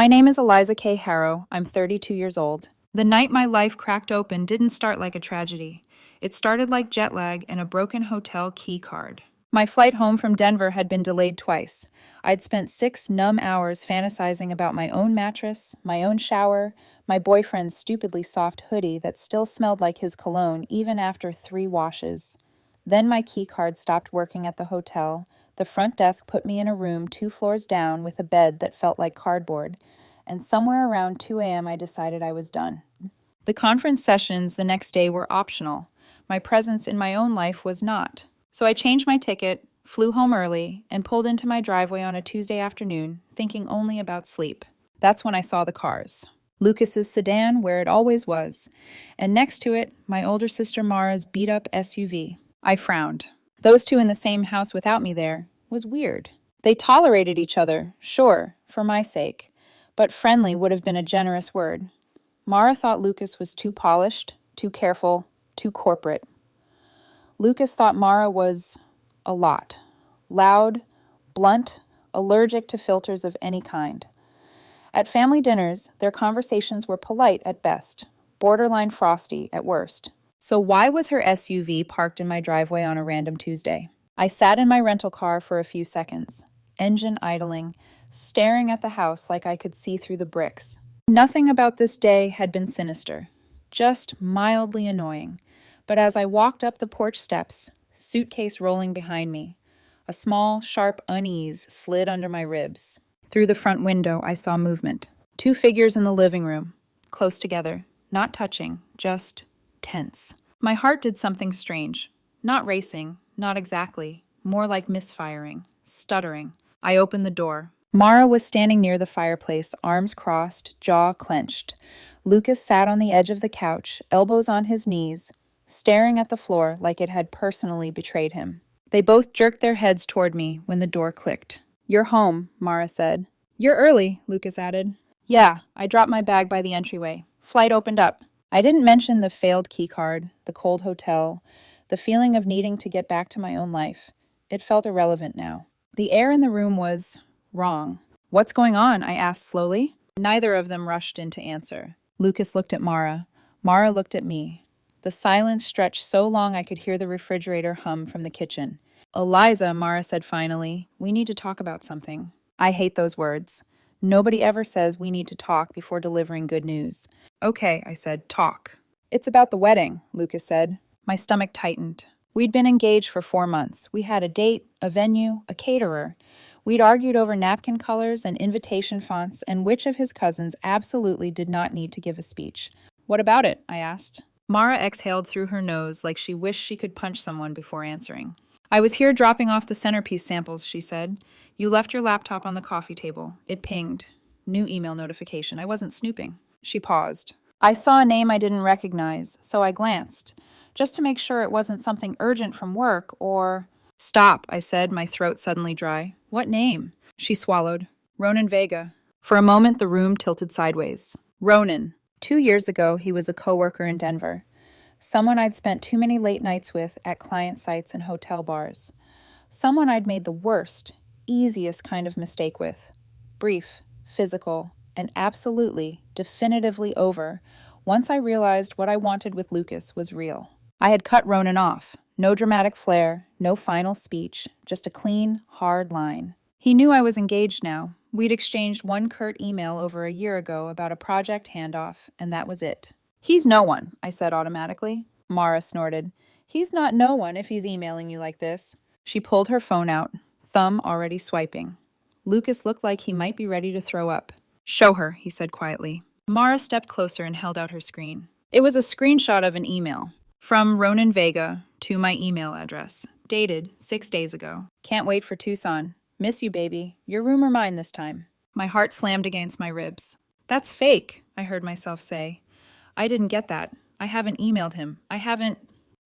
My name is Eliza K. Harrow. I'm 32 years old. The night my life cracked open didn't start like a tragedy. It started like jet lag and a broken hotel key card. My flight home from Denver had been delayed twice. I'd spent 6 numb hours fantasizing about my own mattress, my own shower, my boyfriend's stupidly soft hoodie that still smelled like his cologne even after 3 washes. Then my key card stopped working at the hotel. The front desk put me in a room 2 floors down with a bed that felt like cardboard, and somewhere around 2 a.m. I decided I was done. The conference sessions the next day were optional. My presence in my own life was not. So I changed my ticket, flew home early, and pulled into my driveway on a Tuesday afternoon, thinking only about sleep. That's when I saw the cars. Lucas's sedan, where it always was, and next to it, my older sister Mara's beat-up SUV. I frowned. Those two in the same house without me there was weird. They tolerated each other, sure, for my sake, but friendly would have been a generous word. Mara thought Lucas was too polished, too careful, too corporate. Lucas thought Mara was a lot. Loud, blunt, allergic to filters of any kind. At family dinners, their conversations were polite at best, borderline frosty at worst. So why was her SUV parked in my driveway on a random Tuesday? I sat in my rental car for a few seconds, engine idling, staring at the house like I could see through the bricks. Nothing about this day had been sinister, just mildly annoying. But as I walked up the porch steps, suitcase rolling behind me, a small, sharp unease slid under my ribs. Through the front window, I saw movement. 2 figures in the living room, close together, not touching, just tense. My heart did something strange. Not racing, not exactly, more like misfiring, stuttering. I opened the door. Mara was standing near the fireplace, arms crossed, jaw clenched. Lucas sat on the edge of the couch, elbows on his knees, staring at the floor like it had personally betrayed him. They both jerked their heads toward me when the door clicked. "You're home," Mara said. "You're early," Lucas added. "Yeah, I dropped my bag by the entryway. Flight opened up." I didn't mention the failed keycard, the cold hotel, the feeling of needing to get back to my own life. It felt irrelevant now. The air in the room was wrong. "What's going on?" I asked slowly. Neither of them rushed in to answer. Lucas looked at Mara. Mara looked at me. The silence stretched so long I could hear the refrigerator hum from the kitchen. "Eliza," Mara said finally, "we need to talk about something." I hate those words. Nobody ever says we need to talk before delivering good news. "Okay," I said, "talk." "It's about the wedding," Lucas said. My stomach tightened. We'd been engaged for 4 months. We had a date, a venue, a caterer. We'd argued over napkin colors and invitation fonts and which of his cousins absolutely did not need to give a speech. "What about it?" I asked. Mara exhaled through her nose like she wished she could punch someone before answering. "I was here dropping off the centerpiece samples," she said. "You left your laptop on the coffee table. It pinged. New email notification. I wasn't snooping." She paused. I saw a name I didn't recognize, so I glanced, just to make sure it wasn't something urgent from work or... "Stop," I said, my throat suddenly dry. "What name?" She swallowed. "Ronan Vega." For a moment, the room tilted sideways. Ronan. 2 years ago, he was a coworker in Denver. Someone I'd spent too many late nights with at client sites and hotel bars. Someone I'd made the worst, easiest kind of mistake with. Brief, physical, and absolutely, definitively over once I realized what I wanted with Lucas was real. I had cut Ronan off. No dramatic flair, no final speech, just a clean, hard line. He knew I was engaged now. We'd exchanged one curt email over a year ago about a project handoff, and that was it. "He's no one," I said automatically. Mara snorted. "He's not no one if he's emailing you like this." She pulled her phone out, thumb already swiping. Lucas looked like he might be ready to throw up. "Show her," he said quietly. Mara stepped closer and held out her screen. It was a screenshot of an email. From Ronan Vega to my email address. Dated 6 days ago. "Can't wait for Tucson. Miss you, baby. Your room or mine this time." My heart slammed against my ribs. "That's fake," I heard myself say. I didn't get that. I haven't emailed him. I haven't...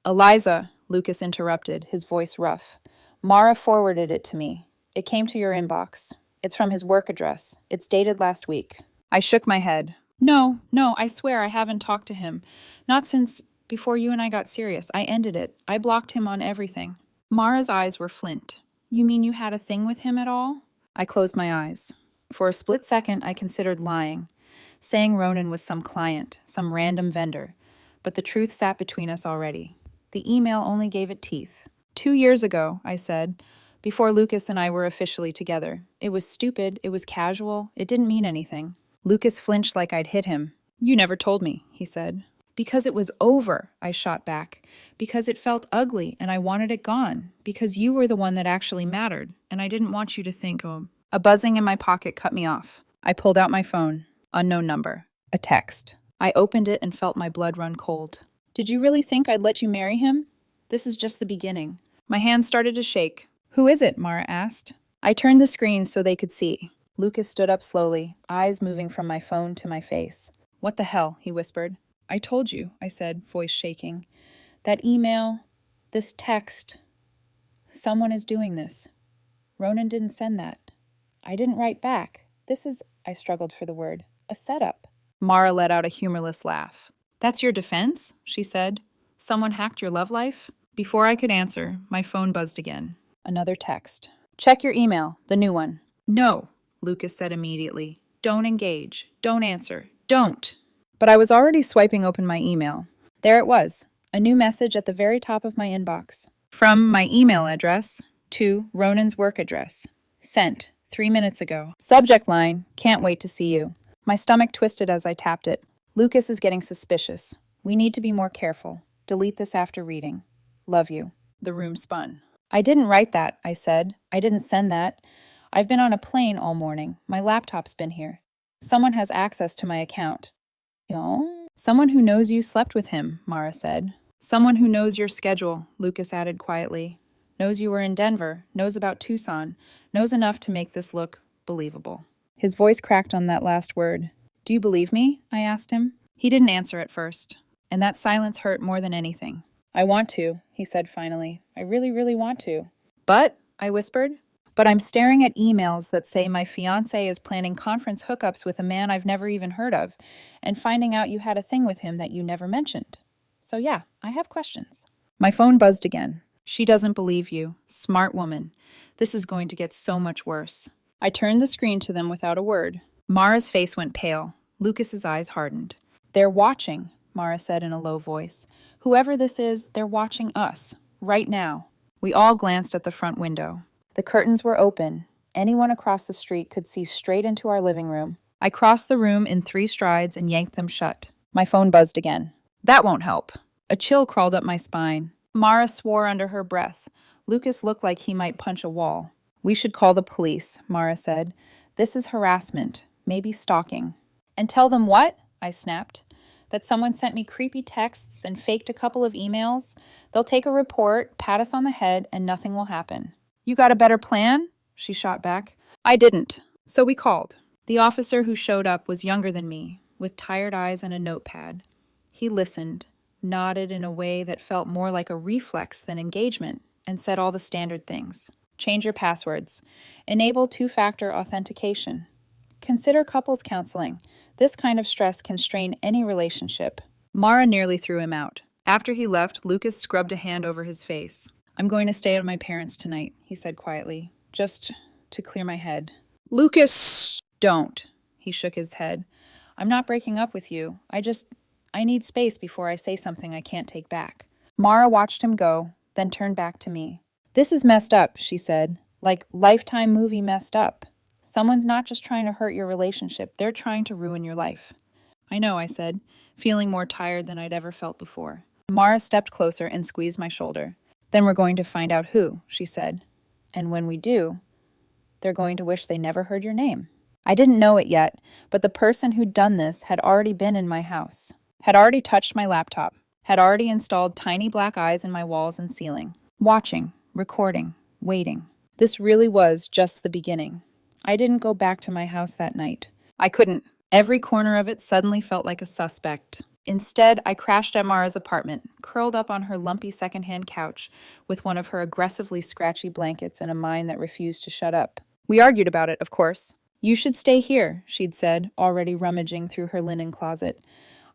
"Eliza," Lucas interrupted, his voice rough. "Mara forwarded it to me. It came to your inbox. It's from his work address. It's dated last week." I shook my head. No, I swear I haven't talked to him. Not since before you and I got serious. I ended it. I blocked him on everything." Mara's eyes were flint. "You mean you had a thing with him at all?" I closed my eyes. For a split second, I considered lying, saying Ronan was some client, some random vendor. But the truth sat between us already. The email only gave it teeth. 2 years ago, I said, before Lucas and I were officially together. It was stupid, it was casual, it didn't mean anything. Lucas flinched like I'd hit him. You never told me, he said. Because it was over, I shot back. Because it felt ugly and I wanted it gone. Because you were the one that actually mattered, and I didn't want you to think, oh. A buzzing in my pocket cut me off. I pulled out my phone. Unknown number. A text. I opened it and felt my blood run cold. Did you really think I'd let you marry him? This is just the beginning. My hands started to shake. Who is it? Mara asked. I turned the screen so they could see. Lucas stood up slowly, eyes moving from my phone to my face. What the hell? He whispered. I told you, I said, voice shaking. That email, this text, someone is doing this. Ronan didn't send that. I didn't write back. This is, I struggled for the word, a setup. Mara let out a humorless laugh. That's your defense? She said. Someone hacked your love life? Before I could answer, my phone buzzed again. Another text. Check your email, the new one. No, Lucas said immediately. Don't engage. Don't answer. Don't. But I was already swiping open my email. There it was, a new message at the very top of my inbox. From my email address to Ronan's work address. Sent, 3 minutes ago. Subject line, can't wait to see you. My stomach twisted as I tapped it. Lucas is getting suspicious. We need to be more careful. Delete this after reading. Love you. The room spun. I didn't write that, I said. I didn't send that. I've been on a plane all morning. My laptop's been here. Someone has access to my account. No? Someone who knows you slept with him, Mara said. Someone who knows your schedule, Lucas added quietly. Knows you were in Denver, knows about Tucson, knows enough to make this look believable. His voice cracked on that last word. Do you believe me? I asked him. He didn't answer at first, and that silence hurt more than anything. I want to, he said finally. I really, really want to. But, I whispered, but I'm staring at emails that say my fiancé is planning conference hookups with a man I've never even heard of, and finding out you had a thing with him that you never mentioned. So yeah, I have questions. My phone buzzed again. She doesn't believe you. Smart woman. This is going to get so much worse. I turned the screen to them without a word. Mara's face went pale. Lucas's eyes hardened. They're watching, Mara said in a low voice. Whoever this is, they're watching us. Right now. We all glanced at the front window. The curtains were open. Anyone across the street could see straight into our living room. I crossed the room in 3 strides and yanked them shut. My phone buzzed again. That won't help. A chill crawled up my spine. Mara swore under her breath. Lucas looked like he might punch a wall. We should call the police, Mara said. This is harassment, maybe stalking. And tell them what? I snapped. That someone sent me creepy texts and faked a couple of emails. They'll take a report, pat us on the head, and nothing will happen. You got a better plan? She shot back. I didn't. So we called. The officer who showed up was younger than me, with tired eyes and a notepad. He listened, nodded in a way that felt more like a reflex than engagement, and said all the standard things. Change your passwords. Enable 2-factor authentication. Consider couples counseling. This kind of stress can strain any relationship. Mara nearly threw him out. After he left, Lucas scrubbed a hand over his face. I'm going to stay at my parents' tonight, he said quietly. Just to clear my head. Lucas! Don't. He shook his head. I'm not breaking up with you. I need space before I say something I can't take back. Mara watched him go, then turned back to me. This is messed up, she said. Like Lifetime movie messed up. Someone's not just trying to hurt your relationship, they're trying to ruin your life. I know, I said, feeling more tired than I'd ever felt before. Mara stepped closer and squeezed my shoulder. Then we're going to find out who, she said. And when we do, they're going to wish they never heard your name. I didn't know it yet, but the person who'd done this had already been in my house, had already touched my laptop, had already installed tiny black eyes in my walls and ceiling, watching, recording, waiting. This really was just the beginning. I didn't go back to my house that night. I couldn't. Every corner of it suddenly felt like a suspect. Instead, I crashed at Mara's apartment, curled up on her lumpy secondhand couch with one of her aggressively scratchy blankets and a mind that refused to shut up. We argued about it, of course. You should stay here, she'd said, already rummaging through her linen closet.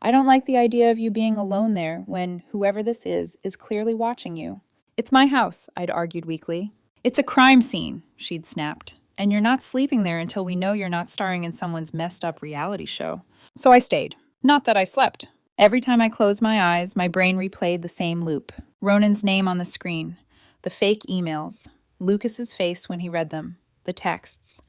I don't like the idea of you being alone there when whoever this is clearly watching you. It's my house, I'd argued weakly. It's a crime scene, she'd snapped. And you're not sleeping there until we know you're not starring in someone's messed up reality show. So I stayed. Not that I slept. Every time I closed my eyes, my brain replayed the same loop. Ronan's name on the screen, the fake emails, Lucas's face when he read them, the texts.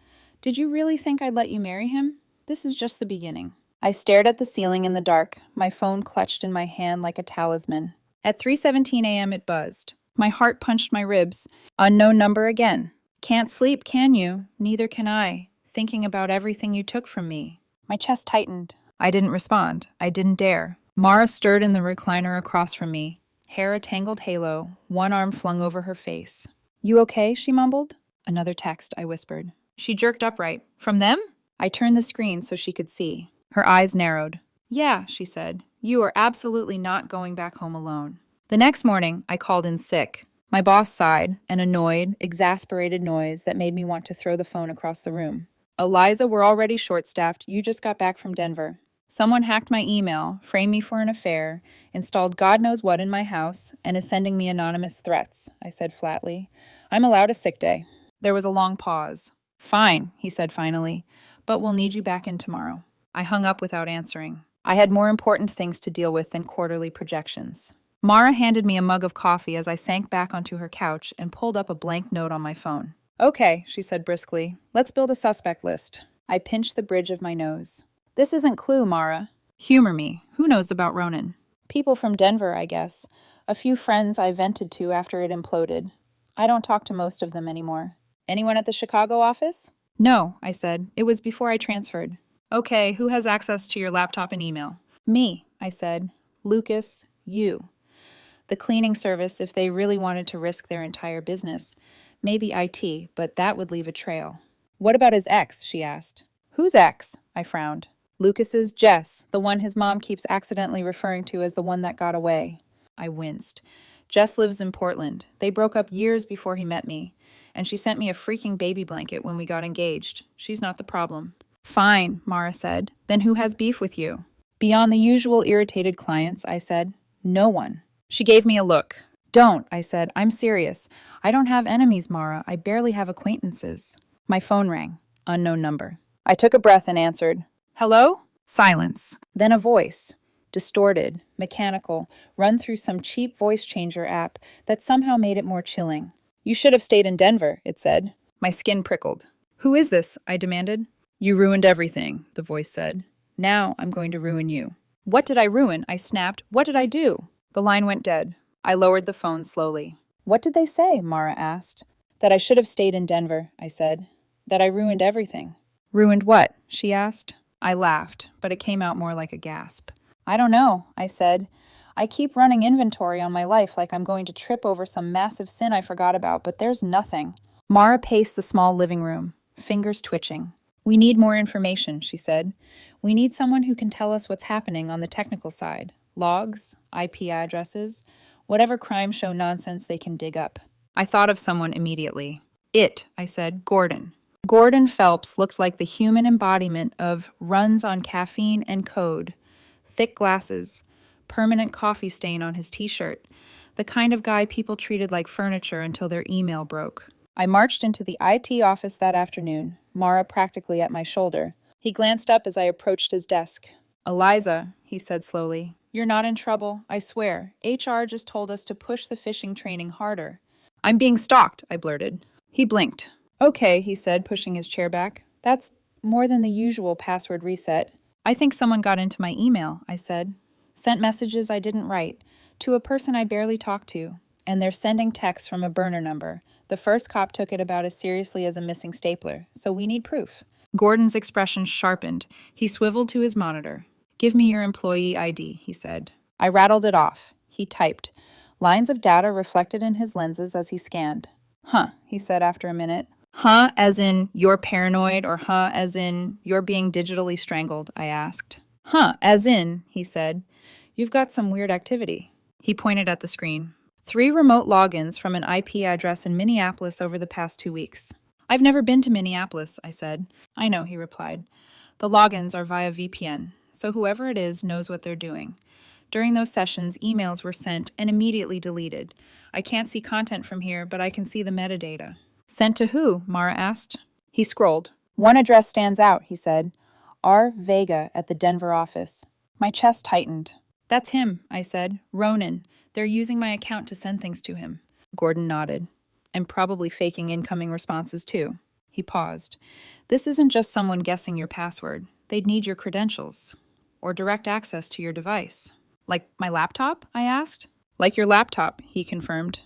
Did you really think I'd let you marry him? This is just the beginning. I stared at the ceiling in the dark, my phone clutched in my hand like a talisman. At 3:17 a.m. it buzzed. My heart punched my ribs. Unknown number again. Can't sleep, can you? Neither can I. Thinking about everything you took from me. My chest tightened. I didn't respond. I didn't dare. Mara stirred in the recliner across from me. Hair a tangled halo, one arm flung over her face. You okay? She mumbled. Another text, I whispered. She jerked upright. From them? I turned the screen so she could see. Her eyes narrowed. Yeah, she said. You are absolutely not going back home alone. The next morning, I called in sick. My boss sighed, an annoyed, exasperated noise that made me want to throw the phone across the room. Eliza, we're already short-staffed. You just got back from Denver. Someone hacked my email, framed me for an affair, installed God knows what in my house, and is sending me anonymous threats, I said flatly. I'm allowed a sick day. There was a long pause. Fine, he said finally, but we'll need you back in tomorrow. I hung up without answering. I had more important things to deal with than quarterly projections. Mara handed me a mug of coffee as I sank back onto her couch and pulled up a blank note on my phone. Okay, she said briskly. Let's build a suspect list. I pinched the bridge of my nose. This isn't Clue, Mara. Humor me. Who knows about Ronan? People from Denver, I guess. A few friends I vented to after it imploded. I don't talk to most of them anymore. Anyone at the Chicago office? No, I said. It was before I transferred. Okay, who has access to your laptop and email? Me, I said. Lucas, you. The cleaning service, if they really wanted to risk their entire business. Maybe IT, but that would leave a trail. What about his ex? She asked. Whose ex? I frowned. Lucas's Jess, the one his mom keeps accidentally referring to as the one that got away. I winced. Jess lives in Portland. They broke up years before he met me, and she sent me a freaking baby blanket when we got engaged. She's not the problem. Fine, Mara said. Then who has beef with you? Beyond the usual irritated clients, I said. No one. She gave me a look. Don't, I said. I'm serious. I don't have enemies, Mara. I barely have acquaintances. My phone rang. Unknown number. I took a breath and answered. Hello? Silence. Then a voice. Distorted, mechanical, run through some cheap voice changer app that somehow made it more chilling. You should have stayed in Denver, it said. My skin prickled. Who is this? I demanded. You ruined everything, the voice said. Now I'm going to ruin you. What did I ruin? I snapped. What did I do? The line went dead. I lowered the phone slowly. What did they say? Mara asked. That I should have stayed in Denver, I said. That I ruined everything. Ruined what? She asked. I laughed, but it came out more like a gasp. I don't know, I said. I keep running inventory on my life like I'm going to trip over some massive sin I forgot about, but there's nothing. Mara paced the small living room, fingers twitching. We need more information, she said. We need someone who can tell us what's happening on the technical side. Logs, IP addresses, whatever crime show nonsense they can dig up. I thought of someone immediately. I said, Gordon. Gordon Phelps looked like the human embodiment of runs on caffeine and code. Thick glasses, permanent coffee stain on his t-shirt, the kind of guy people treated like furniture until their email broke. I marched into the IT office that afternoon, Mara practically at my shoulder. He glanced up as I approached his desk. Eliza, he said slowly, you're not in trouble, I swear. HR just told us to push the phishing training harder. I'm being stalked, I blurted. He blinked. Okay, he said, pushing his chair back. That's more than the usual password reset. I think someone got into my email, I said. Sent messages I didn't write, to a person I barely talked to, and they're sending texts from a burner number. The first cop took it about as seriously as a missing stapler, so we need proof. Gordon's expression sharpened. He swiveled to his monitor. Give me your employee ID, he said. I rattled it off. He typed. Lines of data reflected in his lenses as he scanned. Huh, he said after a minute. Huh, as in you're paranoid, or huh, as in you're being digitally strangled, I asked. Huh, as in, he said, you've got some weird activity. He pointed at the screen. 3 remote logins from an IP address in Minneapolis over the past 2 weeks. I've never been to Minneapolis, I said. I know, he replied. The logins are via VPN, so whoever it is knows what they're doing. During those sessions, emails were sent and immediately deleted. I can't see content from here, but I can see the metadata. Sent to who? Mara asked. He scrolled. One address stands out, he said. R. Vega at the Denver office. My chest tightened. That's him, I said. Ronan. They're using my account to send things to him. Gordon nodded. And probably faking incoming responses, too. He paused. This isn't just someone guessing your password. They'd need your credentials. Or direct access to your device. Like my laptop? I asked. Like your laptop, he confirmed.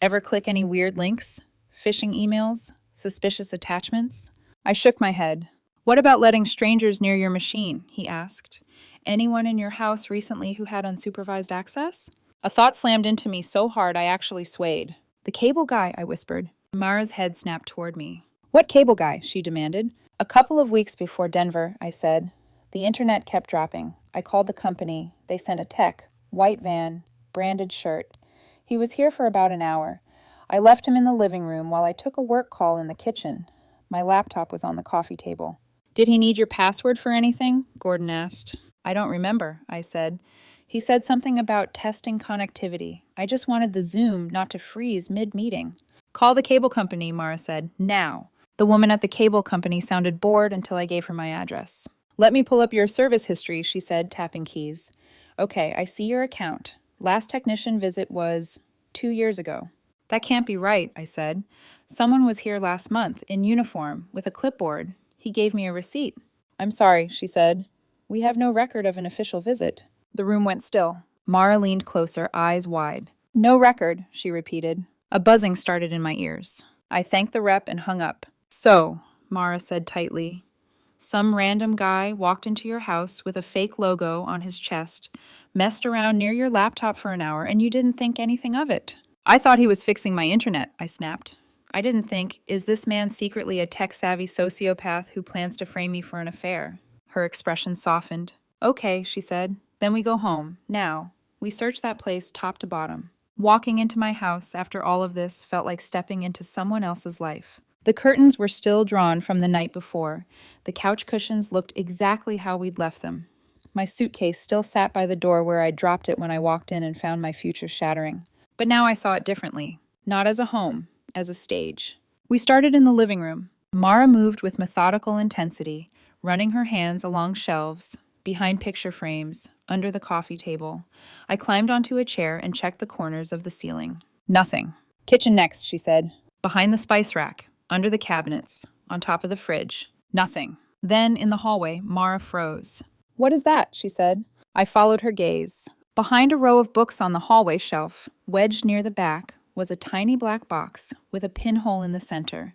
Ever click any weird links? Phishing emails? Suspicious attachments? I shook my head. What about letting strangers near your machine? He asked. Anyone in your house recently who had unsupervised access? A thought slammed into me so hard I actually swayed. The cable guy, I whispered. Mara's head snapped toward me. What cable guy? She demanded. A couple of weeks before Denver, I said. The internet kept dropping. I called the company. They sent a tech, white van, branded shirt. He was here for about an hour. I left him in the living room while I took a work call in the kitchen. My laptop was on the coffee table. Did he need your password for anything? Gordon asked. I don't remember, I said. He said something about testing connectivity. I just wanted the Zoom not to freeze mid-meeting. Call the cable company, Mara said. Now. The woman at the cable company sounded bored until I gave her my address. Let me pull up your service history, she said, tapping keys. Okay, I see your account. Last technician visit was 2 years ago. That can't be right, I said. Someone was here last month, in uniform, with a clipboard. He gave me a receipt. I'm sorry, she said. We have no record of an official visit. The room went still. Mara leaned closer, eyes wide. No record, she repeated. A buzzing started in my ears. I thanked the rep and hung up. So, Mara said tightly, some random guy walked into your house with a fake logo on his chest, messed around near your laptop for an hour, and you didn't think anything of it. I thought he was fixing my internet, I snapped. I didn't think, is this man secretly a tech-savvy sociopath who plans to frame me for an affair? Her expression softened. Okay, she said. Then we go home. Now. We searched that place top to bottom. Walking into my house after all of this felt like stepping into someone else's life. The curtains were still drawn from the night before. The couch cushions looked exactly how we'd left them. My suitcase still sat by the door where I dropped it when I walked in and found my future shattering. But now I saw it differently. Not as a home, as a stage. We started in the living room. Mara moved with methodical intensity, running her hands along shelves, behind picture frames, under the coffee table. I climbed onto a chair and checked the corners of the ceiling. Nothing. Kitchen next, she said. Behind the spice rack. Under the cabinets, on top of the fridge. Nothing. Then, in the hallway, Mara froze. What is that? She said. I followed her gaze. Behind a row of books on the hallway shelf, wedged near the back, was a tiny black box with a pinhole in the center.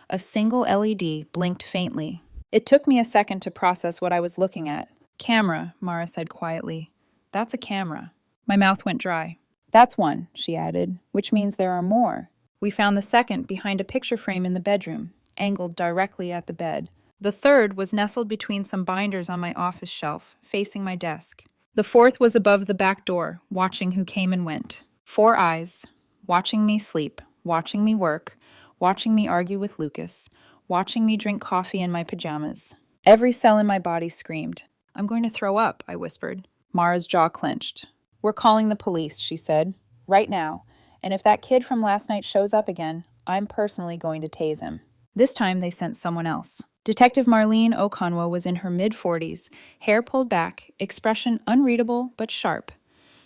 A single LED blinked faintly. It took me a second to process what I was looking at. Camera, Mara said quietly. That's a camera. My mouth went dry. That's one, she added, which means there are more. We found the second behind a picture frame in the bedroom, angled directly at the bed. The third was nestled between some binders on my office shelf, facing my desk. The fourth was above the back door, watching who came and went. 4 eyes, watching me sleep, watching me work, watching me argue with Lucas, watching me drink coffee in my pajamas. Every cell in my body screamed. I'm going to throw up, I whispered. Mara's jaw clenched. We're calling the police, she said. Right now. And if that kid from last night shows up again, I'm personally going to tase him. This time they sent someone else. Detective Marlene Okonwa was in her mid-40s, hair pulled back, expression unreadable but sharp.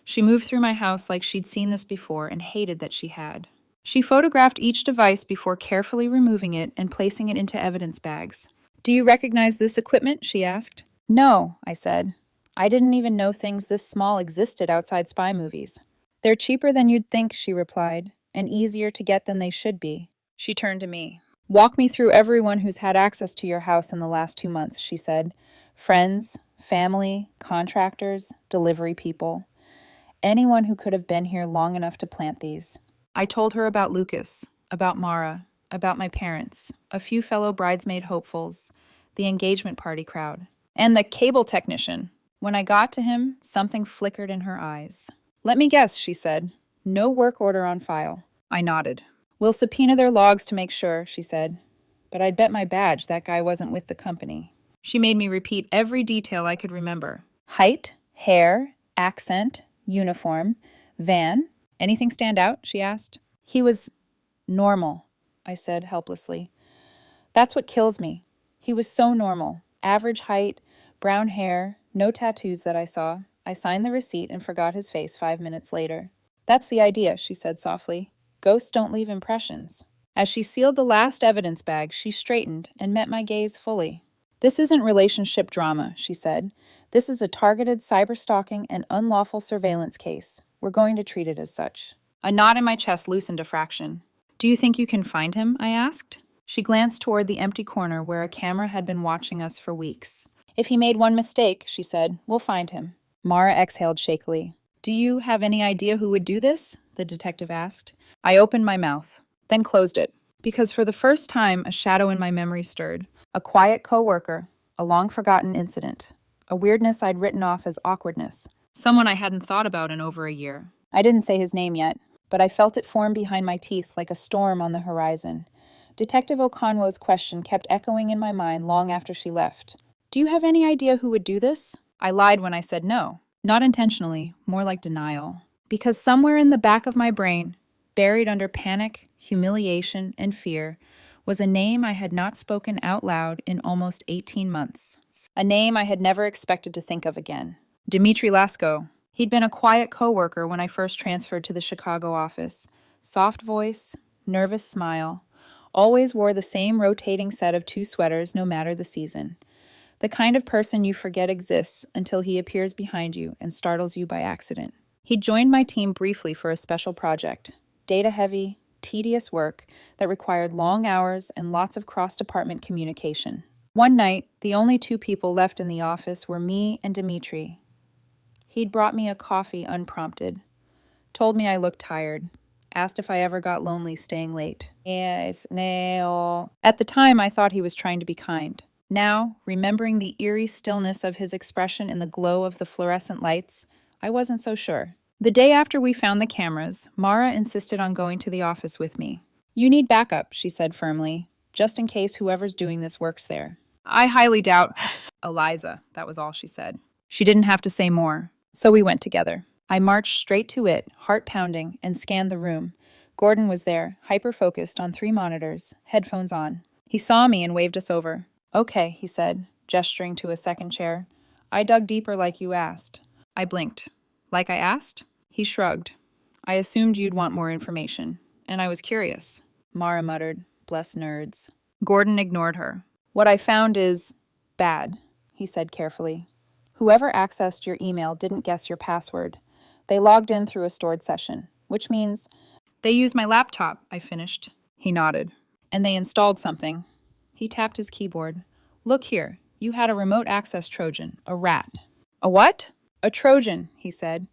She moved through my house like she'd seen this before and hated that she had. She photographed each device before carefully removing it and placing it into evidence bags. Do you recognize this equipment? She asked. No, I said. I didn't even know things this small existed outside spy movies. They're cheaper than you'd think, she replied, and easier to get than they should be. She turned to me. Walk me through everyone who's had access to your house in the last 2 months, she said. Friends, family, contractors, delivery people. Anyone who could have been here long enough to plant these. I told her about Lucas, about Mara, about my parents, a few fellow bridesmaid hopefuls, the engagement party crowd, and the cable technician. When I got to him, something flickered in her eyes. Let me guess, she said. No work order on file. I nodded. We'll subpoena their logs to make sure, she said. But I'd bet my badge that guy wasn't with the company. She made me repeat every detail I could remember. Height, hair, accent, uniform, van. Anything stand out? She asked. He was normal, I said helplessly. That's what kills me. He was so normal. Average height, brown hair, no tattoos that I saw. I signed the receipt and forgot his face 5 minutes later. That's the idea, she said softly. Ghosts don't leave impressions. As she sealed the last evidence bag, she straightened and met my gaze fully. This isn't relationship drama, she said. This is a targeted cyberstalking and unlawful surveillance case. We're going to treat it as such. A knot in my chest loosened a fraction. Do you think you can find him? I asked. She glanced toward the empty corner where a camera had been watching us for weeks. If he made one mistake, she said, we'll find him. Mara exhaled shakily. Do you have any idea who would do this? The detective asked. I opened my mouth, then closed it, because for the first time a shadow in my memory stirred. A quiet coworker, a long-forgotten incident, a weirdness I'd written off as awkwardness, someone I hadn't thought about in over a year. I didn't say his name yet, but I felt it form behind my teeth like a storm on the horizon. Detective Okonwo's question kept echoing in my mind long after she left. Do you have any idea who would do this? I lied when I said no. Not intentionally, more like denial. Because somewhere in the back of my brain, buried under panic, humiliation, and fear, was a name I had not spoken out loud in almost 18 months. A name I had never expected to think of again. Dmitry Lasko. He'd been a quiet coworker when I first transferred to the Chicago office. Soft voice, nervous smile. Always wore the same rotating set of 2 sweaters no matter the season. The kind of person you forget exists until he appears behind you and startles you by accident. He joined my team briefly for a special project. Data-heavy, tedious work that required long hours and lots of cross-department communication. One night, the only 2 people left in the office were me and Dmitry. He'd brought me a coffee unprompted, told me I looked tired, asked if I ever got lonely staying late. Yes, no. At the time, I thought he was trying to be kind. Now, remembering the eerie stillness of his expression in the glow of the fluorescent lights, I wasn't so sure. The day after we found the cameras, Mara insisted on going to the office with me. You need backup, she said firmly, just in case whoever's doing this works there. I highly doubt. Eliza, that was all she said. She didn't have to say more, so we went together. I marched straight to it, heart pounding, and scanned the room. Gordon was there, hyper-focused on 3 monitors, headphones on. He saw me and waved us over. Okay, he said, gesturing to a second chair. I dug deeper like you asked. I blinked. Like I asked? He shrugged. I assumed you'd want more information, and I was curious. Mara muttered, bless nerds. Gordon ignored her. What I found is bad, he said carefully. Whoever accessed your email didn't guess your password. They logged in through a stored session, which means they used my laptop, I finished. He nodded. And they installed something. He tapped his keyboard. Look here, you had a remote access Trojan, a rat. A what? A Trojan, he said.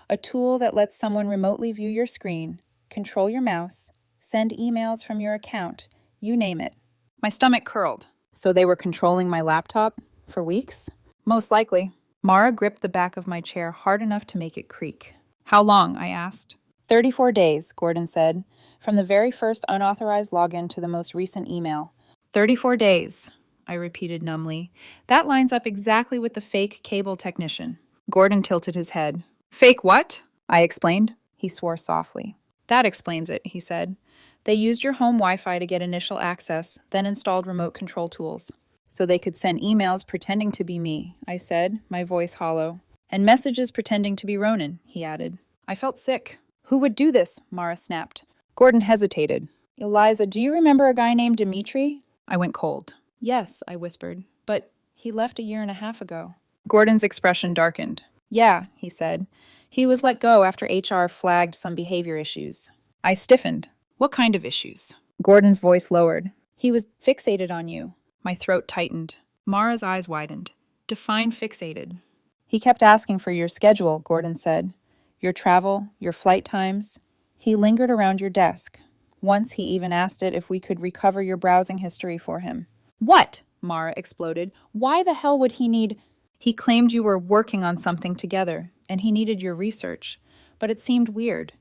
A tool that lets someone remotely view your screen, control your mouse, send emails from your account, you name it. My stomach curled. So they were controlling my laptop? For weeks? Most likely. Mara gripped the back of my chair hard enough to make it creak. How long? I asked. 34 days, Gordon said, from the very first unauthorized login to the most recent email. 34 days, I repeated numbly. That lines up exactly with the fake cable technician. Gordon tilted his head. Fake what? I explained. He swore softly. That explains it, he said. They used your home Wi-Fi to get initial access, then installed remote control tools. So they could send emails pretending to be me, I said, my voice hollow. And messages pretending to be Ronan, he added. I felt sick. Who would do this? Mara snapped. Gordon hesitated. Eliza, do you remember a guy named Dmitry? I went cold. Yes, I whispered, but he left a year and a half ago. Gordon's expression darkened. Yeah, he said. He was let go after HR flagged some behavior issues. I stiffened. What kind of issues? Gordon's voice lowered. He was fixated on you. My throat tightened. Mara's eyes widened. Define fixated. He kept asking for your schedule, Gordon said. Your travel, your flight times. He lingered around your desk. Once he even asked it if we could recover your browsing history for him. What? Mara exploded. Why the hell would he need... He claimed you were working on something together, and he needed your research. But it seemed weird.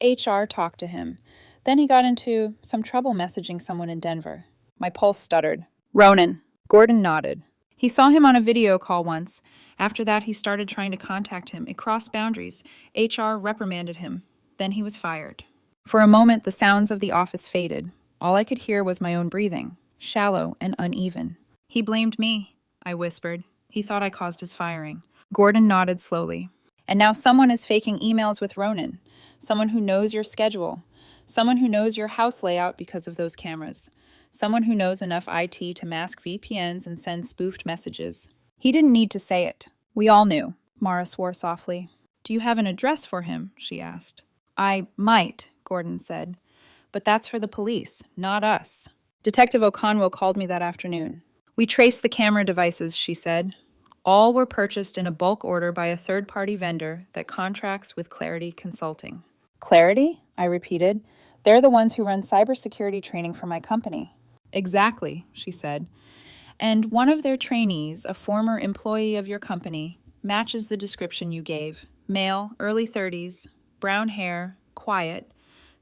HR talked to him. Then he got into some trouble messaging someone in Denver. My pulse stuttered. Ronan. Gordon nodded. He saw him on a video call once. After that, he started trying to contact him. It crossed boundaries. HR reprimanded him. Then he was fired. For a moment, the sounds of the office faded. All I could hear was my own breathing. shallow and uneven. He blamed me, I whispered. He thought I caused his firing. Gordon nodded slowly. And now someone is faking emails with Ronan. Someone who knows your schedule. Someone who knows your house layout because of those cameras. Someone who knows enough IT to mask VPNs and send spoofed messages. He didn't need to say it. We all knew. Mara swore softly. Do you have an address for him? She asked. I might, Gordon said. But that's for the police, not us. Detective Okonwo called me that afternoon. We traced the camera devices, she said. All were purchased in a bulk order by a third-party vendor that contracts with Clarity Consulting. Clarity? I repeated. They're the ones who run cybersecurity training for my company. Exactly, she said. And one of their trainees, a former employee of your company, matches the description you gave. Male, early 30s, brown hair, quiet,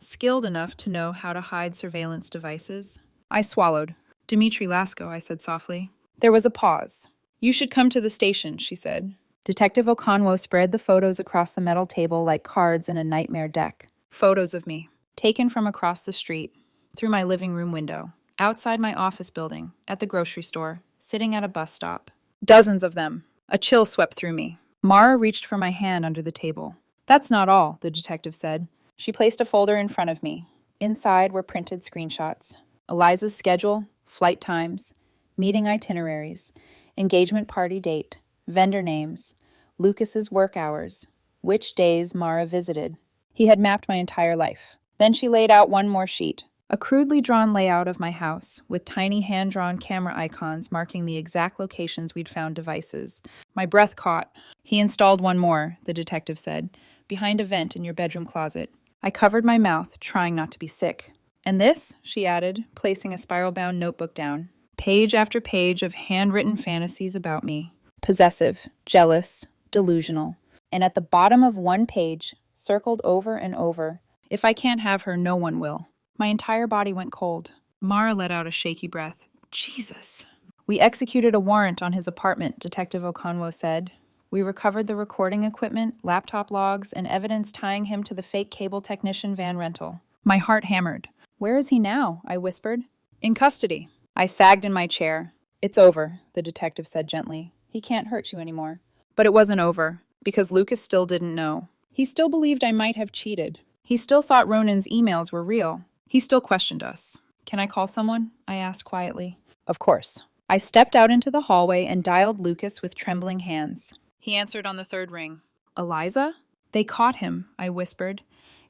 skilled enough to know how to hide surveillance devices. I swallowed. Dmitry Lasko, I said softly. There was a pause. You should come to the station, she said. Detective Okonwo spread the photos across the metal table like cards in a nightmare deck. Photos of me, taken from across the street, through my living room window, outside my office building, at the grocery store, sitting at a bus stop. Dozens of them. A chill swept through me. Mara reached for my hand under the table. That's not all, the detective said. She placed a folder in front of me. Inside were printed screenshots. Eliza's schedule, flight times, meeting itineraries, engagement party date, vendor names, Lucas's work hours, which days Mara visited. He had mapped my entire life. Then she laid out one more sheet, a crudely drawn layout of my house, with tiny hand-drawn camera icons marking the exact locations we'd found devices. My breath caught. He installed one more, the detective said, behind a vent in your bedroom closet. I covered my mouth, trying not to be sick. And this, she added, placing a spiral-bound notebook down. Page after page of handwritten fantasies about me. Possessive, jealous, delusional. And at the bottom of one page, circled over and over, if I can't have her, no one will. My entire body went cold. Mara let out a shaky breath. Jesus. We executed a warrant on his apartment, Detective Okonwo said. We recovered the recording equipment, laptop logs, and evidence tying him to the fake cable technician van rental. My heart hammered. Where is he now? I whispered. In custody. I sagged in my chair. It's over, the detective said gently. He can't hurt you anymore. But it wasn't over, because Lucas still didn't know. He still believed I might have cheated. He still thought Ronan's emails were real. He still questioned us. Can I call someone? I asked quietly. Of course. I stepped out into the hallway and dialed Lucas with trembling hands. He answered on the third ring. Eliza? They caught him, I whispered.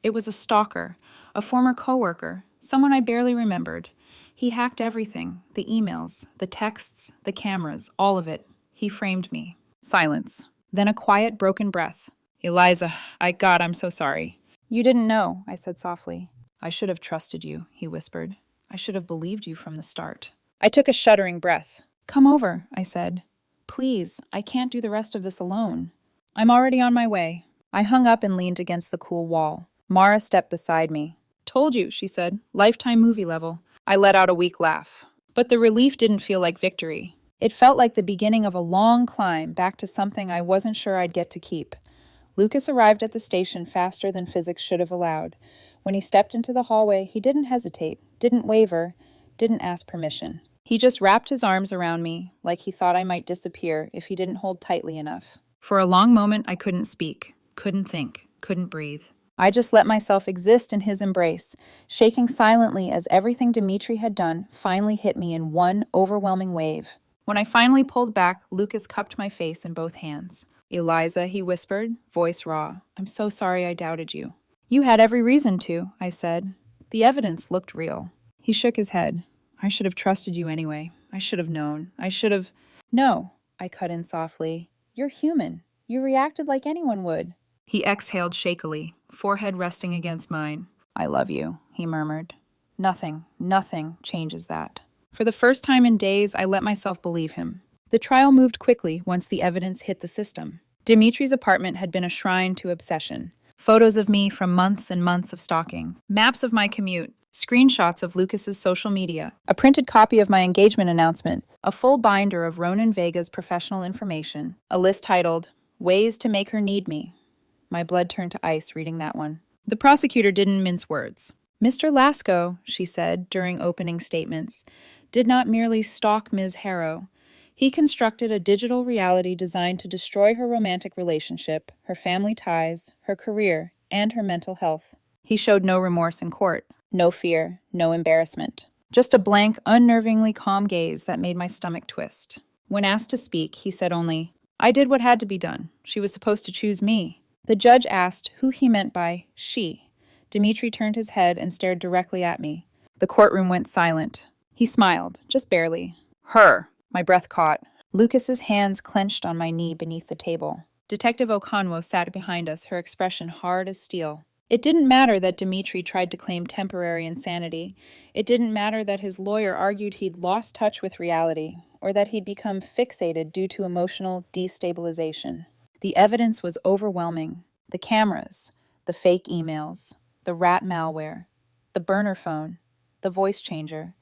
It was a stalker, a former coworker, someone I barely remembered. He hacked everything, the emails, the texts, the cameras, all of it. He framed me. Silence. Then a quiet, broken breath. Eliza, I'm so sorry. You didn't know, I said softly. I should have trusted you, he whispered. I should have believed you from the start. I took a shuddering breath. Come over, I said. Please, I can't do the rest of this alone. I'm already on my way. I hung up and leaned against the cool wall. Mara stepped beside me. Told you, she said. Lifetime movie level. I let out a weak laugh. But the relief didn't feel like victory. It felt like the beginning of a long climb back to something I wasn't sure I'd get to keep. Lucas arrived at the station faster than physics should have allowed. When he stepped into the hallway, he didn't hesitate, didn't waver, didn't ask permission. He just wrapped his arms around me, like he thought I might disappear if he didn't hold tightly enough. For a long moment, I couldn't speak, couldn't think, couldn't breathe. I just let myself exist in his embrace, shaking silently as everything Dmitry had done finally hit me in one overwhelming wave. When I finally pulled back, Lucas cupped my face in both hands. Eliza, he whispered, voice raw. I'm so sorry I doubted you. You had every reason to, I said. The evidence looked real. He shook his head. I should have trusted you anyway. I should have known. No, I cut in softly. You're human. You reacted like anyone would. He exhaled shakily, forehead resting against mine. I love you, he murmured. Nothing changes that. For the first time in days, I let myself believe him. The trial moved quickly once the evidence hit the system. Dmitry's apartment had been a shrine to obsession. Photos of me from months and months of stalking. Maps of my commute. Screenshots of Lucas's social media. A printed copy of my engagement announcement. A full binder of Ronan Vega's professional information. A list titled, Ways to Make Her Need Me. My blood turned to ice reading that one. The prosecutor didn't mince words. Mr. Lasko, she said during opening statements, did not merely stalk Ms. Harrow. He constructed a digital reality designed to destroy her romantic relationship, her family ties, her career, and her mental health. He showed no remorse in court, no fear, no embarrassment. Just a blank, unnervingly calm gaze that made my stomach twist. When asked to speak, he said only, "I did what had to be done. She was supposed to choose me." The judge asked who he meant by she. Dmitri turned his head and stared directly at me. The courtroom went silent. He smiled, just barely. Her. My breath caught. Lucas's hands clenched on my knee beneath the table. Detective Okonwo sat behind us, her expression hard as steel. It didn't matter that Dmitri tried to claim temporary insanity. It didn't matter that his lawyer argued he'd lost touch with reality, or that he'd become fixated due to emotional destabilization. The evidence was overwhelming. The cameras, the fake emails, the rat malware, the burner phone, the voice changer,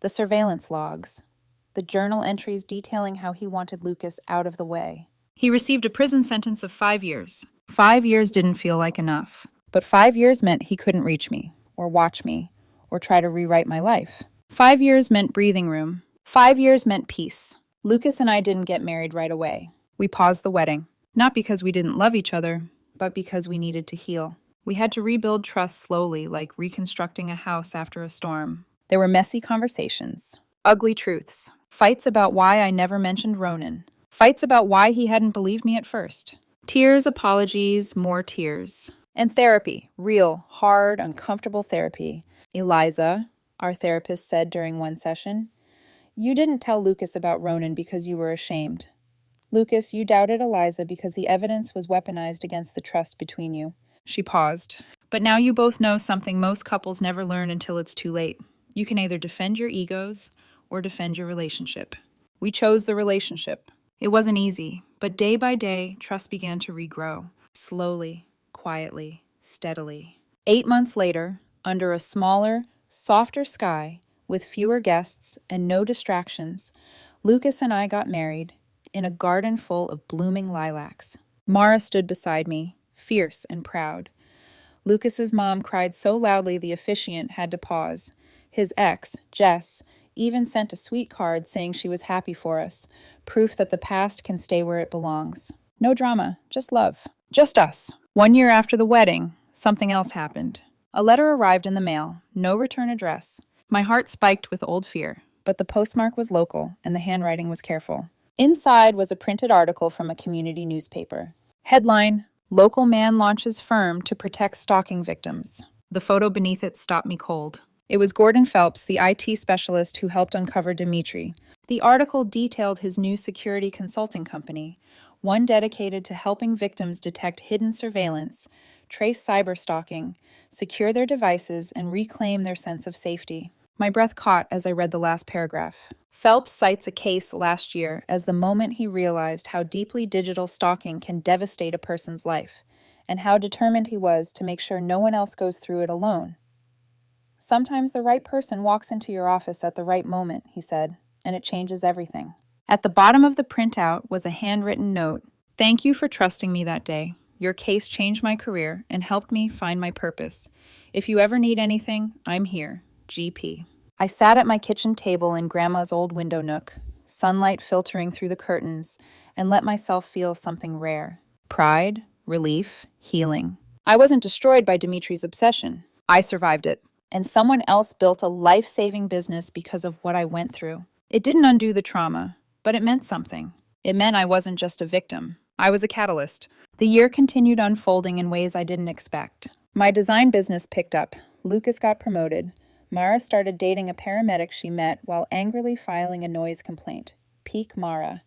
the surveillance logs, the journal entries detailing how he wanted Lucas out of the way. He received a prison sentence of 5 years. 5 years didn't feel like enough, but 5 years meant he couldn't reach me, or watch me, or try to rewrite my life. 5 years meant breathing room. 5 years meant peace. Lucas and I didn't get married right away. We paused the wedding, not because we didn't love each other, but because we needed to heal. We had to rebuild trust slowly, like reconstructing a house after a storm. There were messy conversations, ugly truths, fights about why I never mentioned Ronan, fights about why he hadn't believed me at first. Tears, apologies, more tears. And therapy, real, hard, uncomfortable therapy. Eliza, our therapist said during one session, you didn't tell Lucas about Ronan because you were ashamed. Lucas, you doubted Eliza because the evidence was weaponized against the trust between you. She paused. But now you both know something most couples never learn until it's too late. You can either defend your egos or defend your relationship. We chose the relationship. It wasn't easy, but day by day, trust began to regrow. Slowly, quietly, steadily. 8 months later, under a smaller, softer sky, with fewer guests and no distractions, Lucas and I got married in a garden full of blooming lilacs. Mara stood beside me, fierce and proud. Lucas's mom cried so loudly the officiant had to pause. His ex, Jess, even sent a sweet card saying she was happy for us, proof that the past can stay where it belongs. No drama, just love. Just us. 1 year after the wedding, something else happened. A letter arrived in the mail, no return address. My heart spiked with old fear, but the postmark was local and the handwriting was careful. Inside was a printed article from a community newspaper. Headline, Local Man Launches Firm to Protect Stalking Victims. The photo beneath it stopped me cold. It was Gordon Phelps, the IT specialist who helped uncover Dmitri. The article detailed his new security consulting company, one dedicated to helping victims detect hidden surveillance, trace cyberstalking, secure their devices, and reclaim their sense of safety. My breath caught as I read the last paragraph. Phelps cites a case last year as the moment he realized how deeply digital stalking can devastate a person's life, and how determined he was to make sure no one else goes through it alone. Sometimes the right person walks into your office at the right moment, he said, and it changes everything. At the bottom of the printout was a handwritten note. Thank you for trusting me that day. Your case changed my career and helped me find my purpose. If you ever need anything, I'm here. GP. I sat at my kitchen table in Grandma's old window nook, sunlight filtering through the curtains, and let myself feel something rare. Pride, relief, healing. I wasn't destroyed by Dimitri's obsession. I survived it. And someone else built a life-saving business because of what I went through. It didn't undo the trauma, but it meant something. It meant I wasn't just a victim. I was a catalyst. The year continued unfolding in ways I didn't expect. My design business picked up. Lucas got promoted. Mara started dating a paramedic she met while angrily filing a noise complaint. Peak Mara.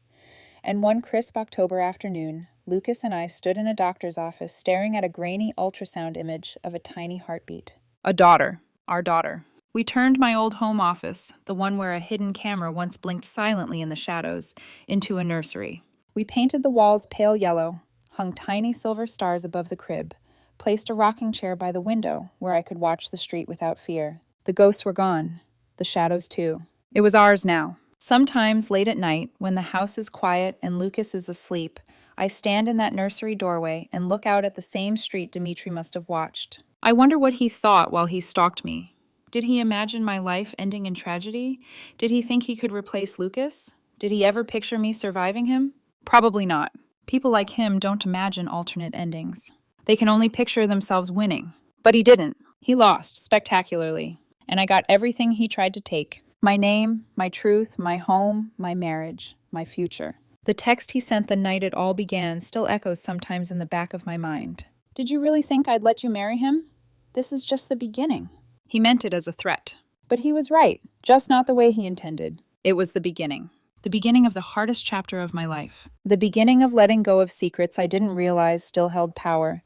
And one crisp October afternoon, Lucas and I stood in a doctor's office staring at a grainy ultrasound image of a tiny heartbeat. A daughter. Our daughter. We turned my old home office, the one where a hidden camera once blinked silently in the shadows, into a nursery. We painted the walls pale yellow, hung tiny silver stars above the crib, placed a rocking chair by the window where I could watch the street without fear. The ghosts were gone. The shadows too. It was ours now. Sometimes late at night, when the house is quiet and Lucas is asleep, I stand in that nursery doorway and look out at the same street Dmitri must have watched. I wonder what he thought while he stalked me. Did he imagine my life ending in tragedy? Did he think he could replace Lucas? Did he ever picture me surviving him? Probably not. People like him don't imagine alternate endings. They can only picture themselves winning. But he didn't. He lost, spectacularly. And I got everything he tried to take. My name, my truth, my home, my marriage, my future. The text he sent the night it all began still echoes sometimes in the back of my mind. Did you really think I'd let you marry him? This is just the beginning. He meant it as a threat. But he was right, just not the way he intended. It was the beginning. The beginning of the hardest chapter of my life. The beginning of letting go of secrets I didn't realize still held power.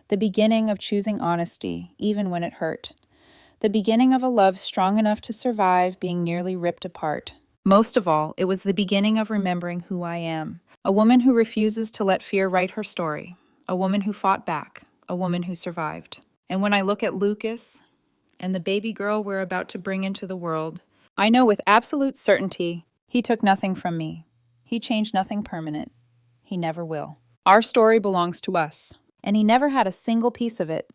The beginning of choosing honesty, even when it hurt. The beginning of a love strong enough to survive being nearly ripped apart. Most of all, it was the beginning of remembering who I am. A woman who refuses to let fear write her story. A woman who fought back. A woman who survived. And when I look at Lucas and the baby girl we're about to bring into the world, I know with absolute certainty he took nothing from me. He changed nothing permanent. He never will. Our story belongs to us, and he never had a single piece of it.